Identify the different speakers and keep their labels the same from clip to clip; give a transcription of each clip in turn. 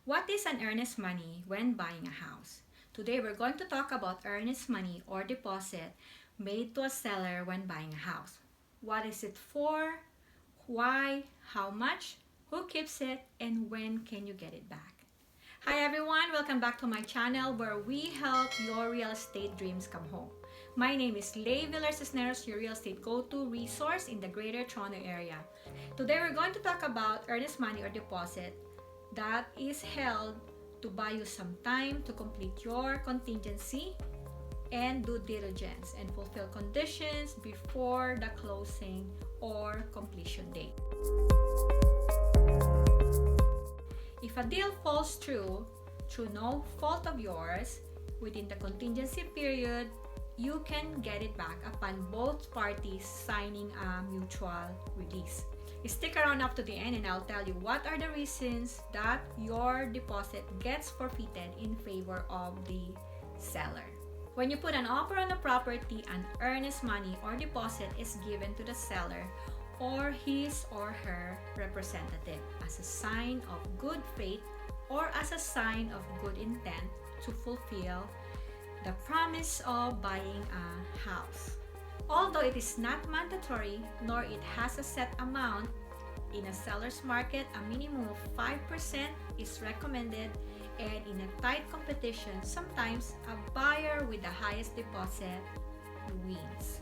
Speaker 1: What is an earnest money when buying a house? Today we're going to talk about earnest money or deposit made to a seller when buying a house. What is it for? Why? How much? Who keeps it? And when can you get it back? Hi everyone! Welcome back to my channel where we help your real estate dreams come home. My name is Lei Villar-Cisneros, your real estate go-to resource in the Greater Toronto area. Today we're going to talk about earnest money or deposit that is held to buy you some time to complete your contingency and due diligence and fulfill conditions before the closing or completion date. If a deal falls through no fault of yours, within the contingency period, you can get it back upon both parties signing a mutual release. Stick around up to the end and I'll tell you what are the reasons that your deposit gets forfeited in favor of the seller. When you put an offer on a property, an earnest money or deposit is given to the seller or his or her representative as a sign of good faith or as a sign of good intent to fulfill the promise of buying a house. Although it is not mandatory nor it has a set amount, in a seller's market, a minimum of 5% is recommended, and in a tight competition, sometimes a buyer with the highest deposit wins.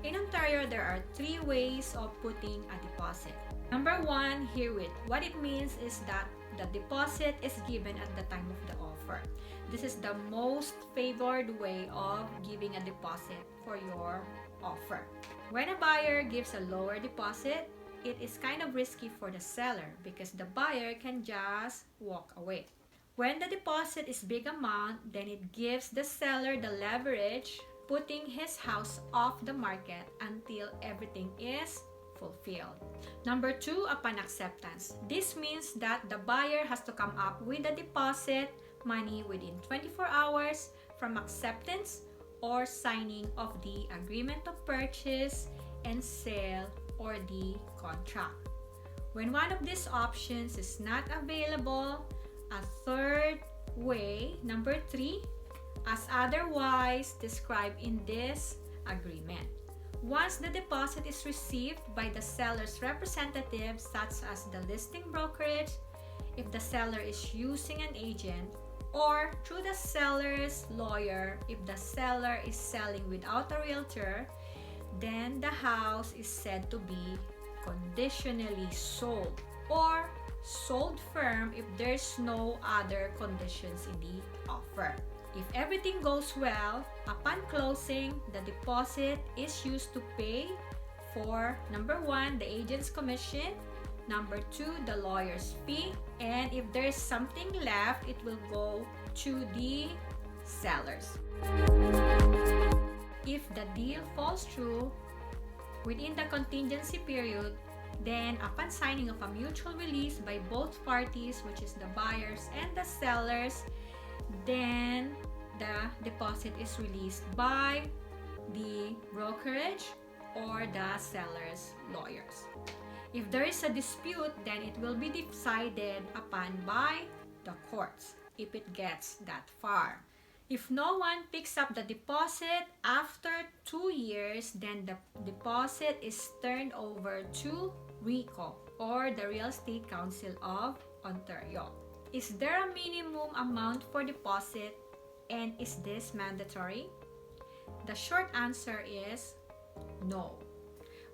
Speaker 1: In Ontario, there are 3 ways of putting a deposit. Number 1, herewith. What it means is that the deposit is given at the time of the offer. This is the most favored way of giving a deposit for your offer. When a buyer gives a lower deposit, it is kind of risky for the seller because the buyer can just walk away. When the deposit is big amount, then it gives the seller the leverage, putting his house off the market until everything is fulfilled. Number 2, upon acceptance. This means that the buyer has to come up with the deposit money within 24 hours from acceptance or signing of the agreement of purchase and sale or the contract. When one of these options is not available, a third way, number 3, as otherwise described in this agreement. Once the deposit is received by the seller's representative, such as the listing brokerage, if the seller is using an agent, or through the seller's lawyer, if the seller is selling without a realtor, then the house is said to be conditionally sold or sold firm if there's no other conditions in the offer. If everything goes well, upon closing, the deposit is used to pay for number 1, the agent's commission, number 2, the lawyer's fee, and if there's something left, it will go to the sellers. If the deal falls through within the contingency period, then upon signing of a mutual release by both parties, which is the buyers and the sellers, then the deposit is released by the brokerage or the seller's lawyers. If there is a dispute, then it will be decided upon by the courts if it gets that far. If no one picks up the deposit after 2 years, then the deposit is turned over to RECO or the Real Estate Council of Ontario. Is there a minimum amount for deposit, and is this mandatory? The short answer is no.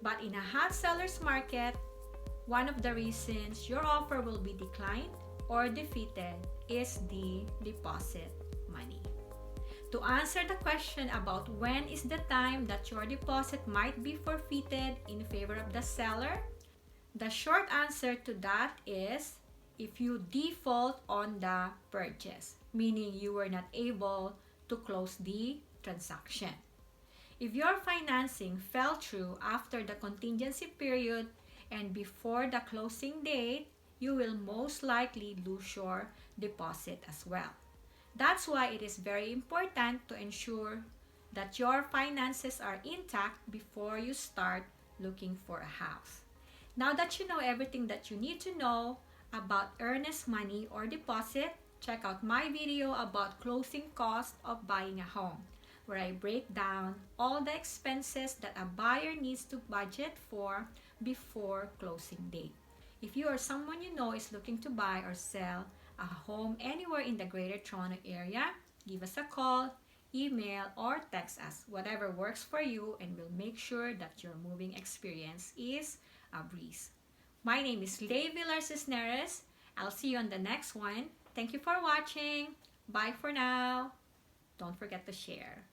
Speaker 1: But in a hot seller's market, one of the reasons your offer will be declined or defeated is the deposit money. To answer the question about when is the time that your deposit might be forfeited in favor of the seller, the short answer to that is if you default on the purchase, meaning you were not able to close the transaction. If your financing fell through after the contingency period and before the closing date, you will most likely lose your deposit as well. That's why it is very important to ensure that your finances are intact before you start looking for a house. Now that you know everything that you need to know about earnest money or deposit, check out my video about closing cost of buying a home, where I break down all the expenses that a buyer needs to budget for before closing date. If you or someone you know is looking to buy or sell a home anywhere in the Greater Toronto Area, give us a call, email, or text us. Whatever works for you, and we'll make sure that your moving experience is a breeze. My name is Lei Villar-Cisneros. I'll see you on the next one. Thank you for watching. Bye for now. Don't forget to share.